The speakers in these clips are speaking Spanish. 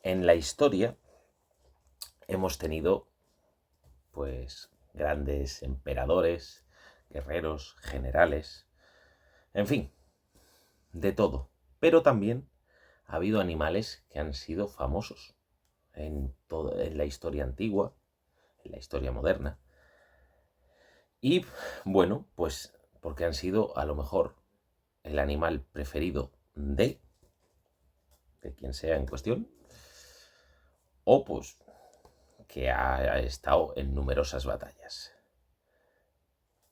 En la historia hemos tenido pues grandes emperadores, guerreros, generales, en fin, de todo. Pero también ha habido animales que han sido famosos en la historia antigua, en la historia moderna. Y bueno, pues porque han sido a lo mejor el animal preferido de quien sea en cuestión, o pues que ha estado en numerosas batallas.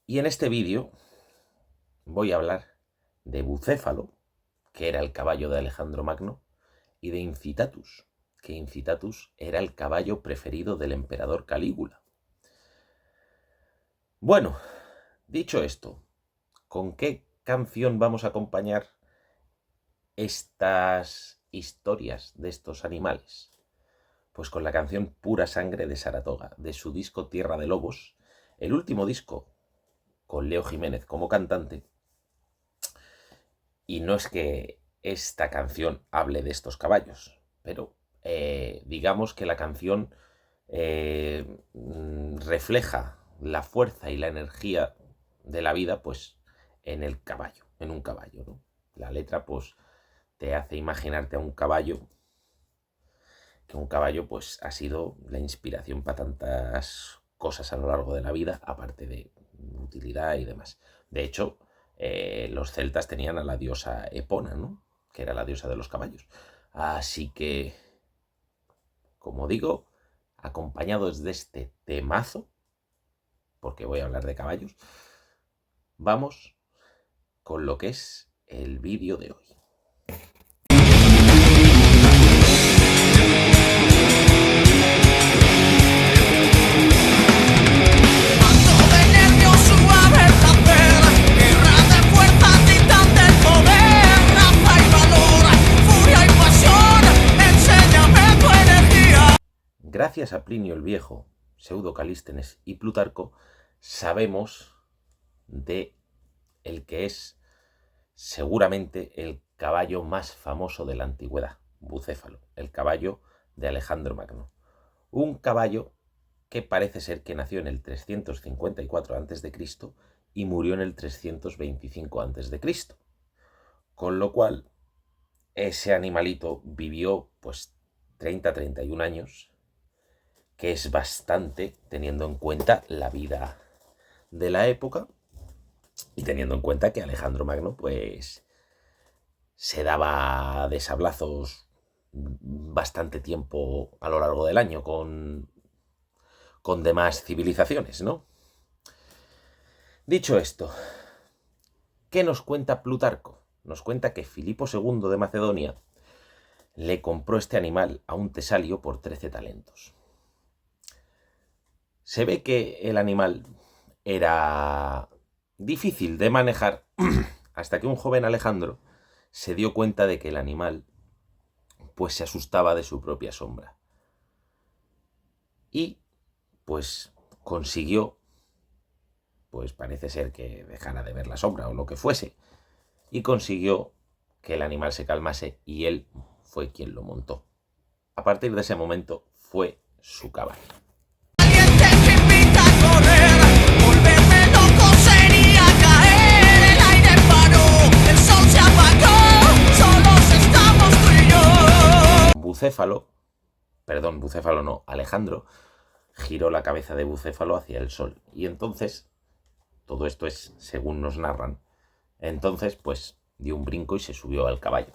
Y en este vídeo voy a hablar de Bucéfalo, que era el caballo de Alejandro Magno, y de Incitatus, que Incitatus era el caballo preferido del emperador Calígula. Bueno, dicho esto, ¿con qué canción vamos a acompañar estas historias de estos animales? Pues con la canción Pura Sangre de Saratoga, de su disco Tierra de Lobos, el último disco con Leo Jiménez como cantante. Y no es que esta canción hable de estos caballos, pero digamos que la canción refleja la fuerza y la energía de la vida pues en el caballo, en un caballo, ¿no? La letra pues te hace imaginarte a un caballo, que un caballo pues ha sido la inspiración para tantas cosas a lo largo de la vida, aparte de utilidad y demás. De hecho, los celtas tenían a la diosa Epona, ¿no? Que era la diosa de los caballos. Así que, como digo, acompañados de este temazo, porque voy a hablar de caballos, vamos con lo que es el vídeo de hoy. Gracias a Plinio el Viejo, Pseudo Calístenes y Plutarco, sabemos de el que es seguramente el caballo más famoso de la antigüedad, Bucéfalo, el caballo de Alejandro Magno. Un caballo que parece ser que nació en el 354 a.C. y murió en el 325 a.C. Con lo cual, ese animalito vivió pues 30-31 años, que es bastante teniendo en cuenta la vida de la época y teniendo en cuenta que Alejandro Magno pues se daba de sablazos bastante tiempo a lo largo del año con demás civilizaciones, ¿no? Dicho esto, ¿qué nos cuenta Plutarco? Nos cuenta que Filipo II de Macedonia le compró este animal a un tesalio por 13 talentos. Se ve que el animal era difícil de manejar hasta que un joven Alejandro se dio cuenta de que el animal pues se asustaba de su propia sombra. Y pues consiguió, pues parece ser que dejara de ver la sombra o lo que fuese, y consiguió que el animal se calmase y él fue quien lo montó. A partir de ese momento fue su caballo. Alejandro giró la cabeza de Bucéfalo hacia el sol. Y entonces, todo esto es según nos narran, entonces pues dio un brinco y se subió al caballo.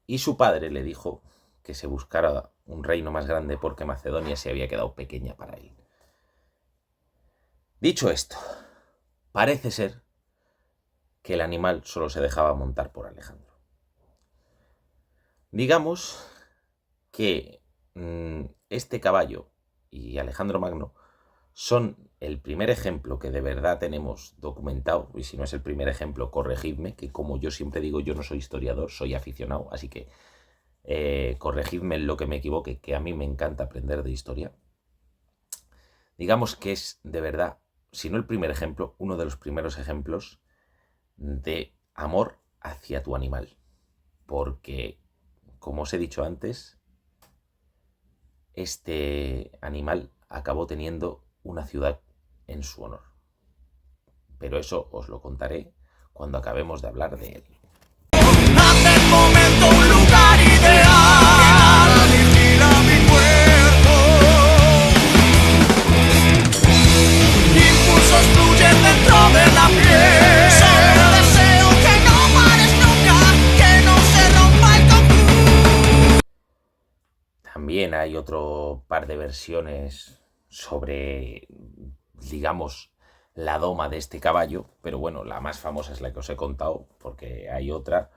Y su padre le dijo que se buscara un reino más grande porque Macedonia se había quedado pequeña para él. Dicho esto, parece ser que el animal solo se dejaba montar por Alejandro. Digamos que este caballo y Alejandro Magno son el primer ejemplo que de verdad tenemos documentado, y si no es el primer ejemplo, corregidme, que como yo siempre digo, yo no soy historiador, soy aficionado, así que corregidme en lo que me equivoque, que a mí me encanta aprender de historia. Digamos que es de verdad, si no el primer ejemplo, uno de los primeros ejemplos de amor hacia tu animal, porque como os he dicho antes, este animal acabó teniendo una ciudad en su honor. Pero eso os lo contaré cuando acabemos de hablar de él. Haz el momento un lugar ideal. Aniquila mi cuerpo. Impulsos fluyen dentro de la piel. Solo deseo que no pares nunca, que no se rompa el conjunto. También hay otro par de versiones sobre, digamos, la doma de este caballo, pero bueno, la más famosa es la que os he contado, porque hay otra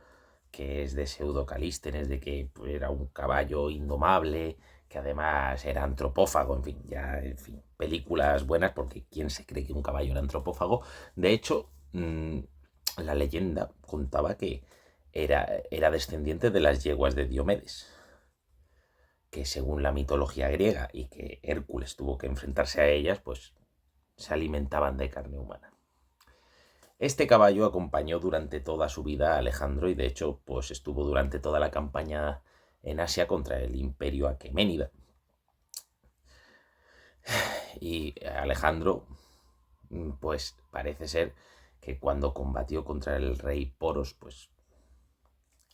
que es de Pseudo-Calístenes, de que era un caballo indomable, que además era antropófago, en fin, películas buenas, porque ¿quién se cree que un caballo era antropófago? De hecho, la leyenda contaba que era descendiente de las yeguas de Diomedes, que según la mitología griega y que Hércules tuvo que enfrentarse a ellas, pues se alimentaban de carne humana. Este caballo acompañó durante toda su vida a Alejandro y de hecho pues estuvo durante toda la campaña en Asia contra el imperio aqueménida. Y Alejandro pues parece ser que cuando combatió contra el rey Poros pues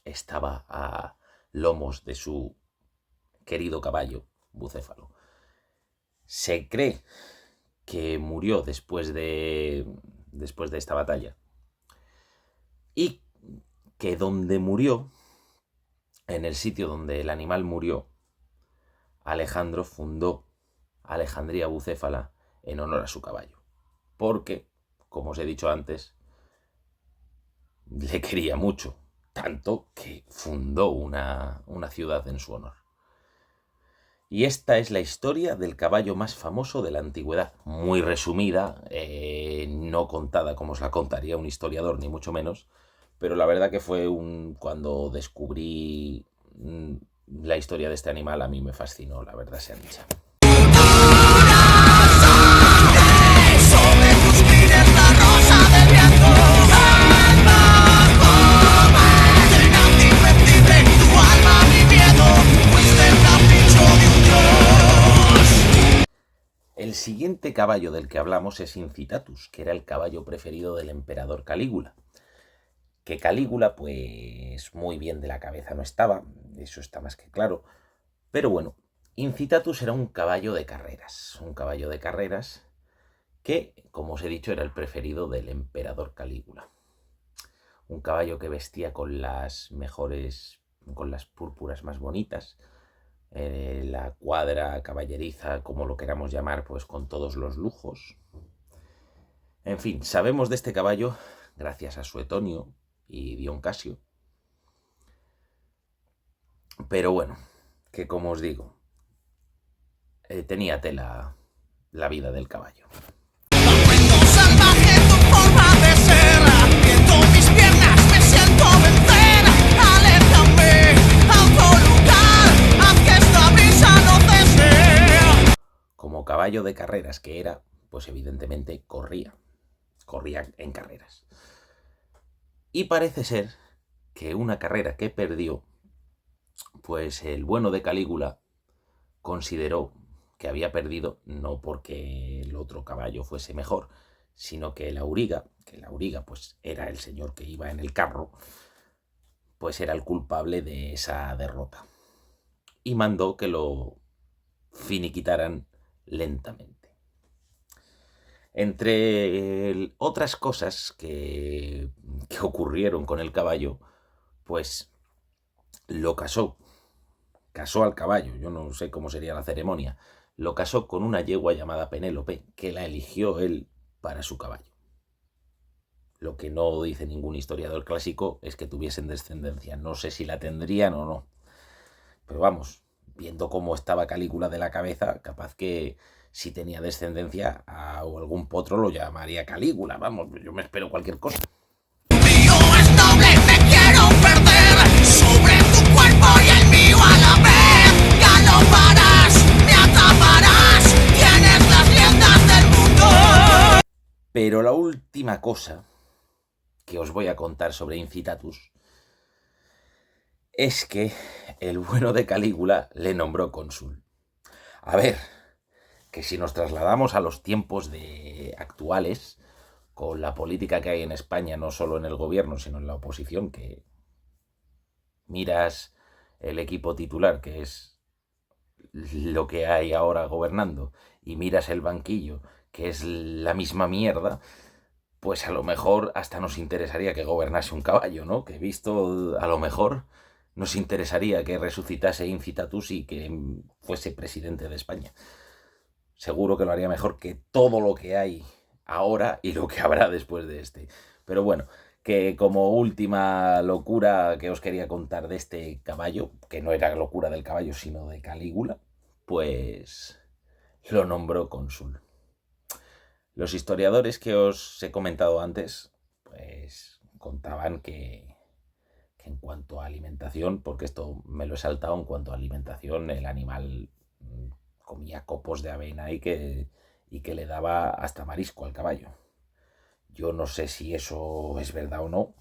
estaba a lomos de su querido caballo Bucéfalo. Se cree que murió después de esta batalla y que donde murió, en el sitio donde el animal murió, Alejandro fundó Alejandría Bucéfala en honor a su caballo, porque, como os he dicho antes, le quería mucho, tanto que fundó una ciudad en su honor. Y esta es la historia del caballo más famoso de la antigüedad, muy resumida, no contada como os la contaría un historiador, ni mucho menos, pero la verdad que fue cuando descubrí la historia de este animal, a mí me fascinó, la verdad sea dicha. Sobre tus pies la rosa del viento. Invencible, tu alma mi miedo, fuiste el capricho de un dios. El siguiente caballo del que hablamos es Incitatus, que era el caballo preferido del emperador Calígula. Que Calígula, pues muy bien de la cabeza no estaba, eso está más que claro. Pero bueno, Incitatus era un caballo de carreras que, como os he dicho, era el preferido del emperador Calígula. Un caballo que vestía con las púrpuras más bonitas, la cuadra caballeriza, como lo queramos llamar, pues con todos los lujos. En fin, sabemos de este caballo gracias a Suetonio y Dion Casio. Pero bueno, que como os digo, tenía tela la vida del caballo. Salvaje tu forma de ser, viendo mis piernas me siento vencer. Aléjame a otro lugar, haz que esta brisa no cese. Como caballo de carreras que era, pues evidentemente corría en carreras. Y parece ser que una carrera que perdió, pues el bueno de Calígula consideró que había perdido no porque el otro caballo fuese mejor, sino que el auriga pues era el señor que iba en el carro, pues era el culpable de esa derrota. Y mandó que lo finiquitaran lentamente. Entre otras cosas que ocurrieron con el caballo, pues lo casó al caballo, yo no sé cómo sería la ceremonia, lo casó con una yegua llamada Penélope, que la eligió él para su caballo. Lo que no dice ningún historiador clásico es que tuviesen descendencia, no sé si la tendrían o no, pero vamos, viendo cómo estaba Calígula de la cabeza, capaz que si tenía descendencia o algún potro lo llamaría Calígula, vamos, yo me espero cualquier cosa. Mío es noble, me quiero perder sobre tu cuerpo y el mío a la vez. Galoparás, me atraparás, tienes las riendas del mundo. Pero la última cosa que os voy a contar sobre Incitatus es que el bueno de Calígula le nombró cónsul. A ver, que si nos trasladamos a los tiempos actuales, con la política que hay en España, no solo en el gobierno, sino en la oposición, que miras el equipo titular, que es lo que hay ahora gobernando, y miras el banquillo, que es la misma mierda, pues a lo mejor hasta nos interesaría que gobernase un caballo, ¿no? Que visto, a lo mejor nos interesaría que resucitase Incitatus y que fuese presidente de España. Seguro que lo haría mejor que todo lo que hay ahora y lo que habrá después de este. Pero bueno, que como última locura que os quería contar de este caballo, que no era locura del caballo, sino de Calígula, pues lo nombró cónsul. Los historiadores que os he comentado antes, pues contaban que en cuanto a alimentación, porque esto me lo he saltado, en cuanto a alimentación, el animal comía copos de avena y que le daba hasta marisco al caballo. Yo no sé si eso es verdad o no,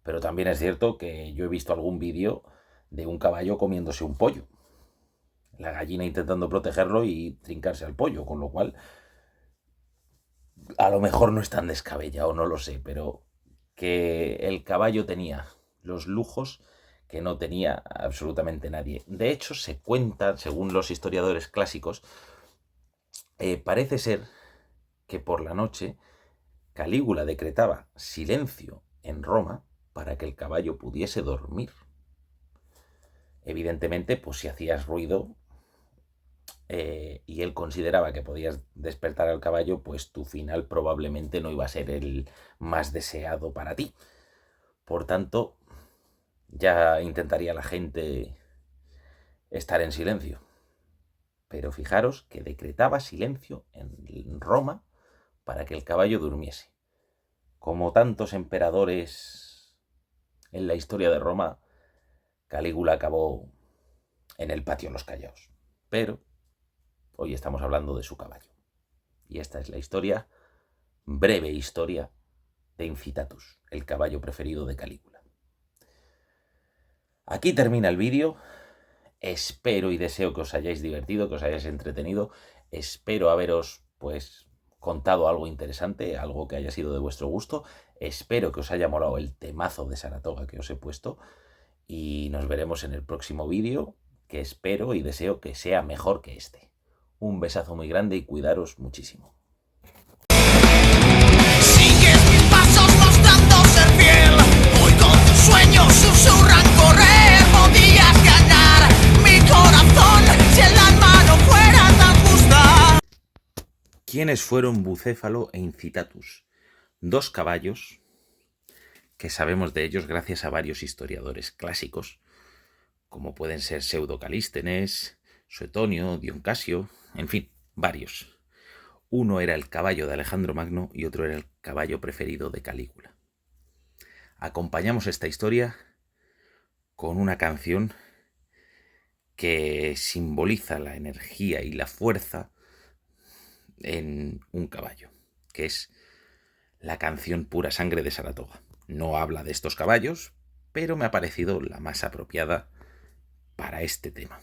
pero también es cierto que yo he visto algún vídeo de un caballo comiéndose un pollo, la gallina intentando protegerlo y trincarse al pollo, con lo cual a lo mejor no es tan descabellado, no lo sé, pero que el caballo tenía los lujos que no tenía absolutamente nadie. De hecho, se cuenta, según los historiadores clásicos, parece ser que por la noche Calígula decretaba silencio en Roma para que el caballo pudiese dormir. Evidentemente, pues si hacías ruido y él consideraba que podías despertar al caballo, pues tu final probablemente no iba a ser el más deseado para ti. Por tanto, ya intentaría la gente estar en silencio. Pero fijaros que decretaba silencio en Roma para que el caballo durmiese. Como tantos emperadores en la historia de Roma, Calígula acabó en el patio de los Callaos. Pero hoy estamos hablando de su caballo. Y esta es la historia, breve historia, de Incitatus, el caballo preferido de Calígula. Aquí termina el vídeo. Espero y deseo que os hayáis divertido, que os hayáis entretenido. Espero haberos, pues, contado algo interesante, algo que haya sido de vuestro gusto. Espero que os haya molado el temazo de Saratoga que os he puesto. Y nos veremos en el próximo vídeo, que espero y deseo que sea mejor que este. Un besazo muy grande y cuidaros muchísimo. Sigues mis pasos mostrando ser fiel. Hoy con tus sueños susurran correr. Podías ganar mi corazón si el alma no fuera tan justa. ¿Quiénes fueron Bucéfalo e Incitatus? Dos caballos que sabemos de ellos gracias a varios historiadores clásicos, como pueden ser Pseudo-Calístenes, Suetonio, Dion Casio, en fin, varios. Uno era el caballo de Alejandro Magno y otro era el caballo preferido de Calígula. Acompañamos esta historia con una canción que simboliza la energía y la fuerza en un caballo, que es la canción Pura Sangre de Saratoga. No habla de estos caballos, pero me ha parecido la más apropiada para este tema.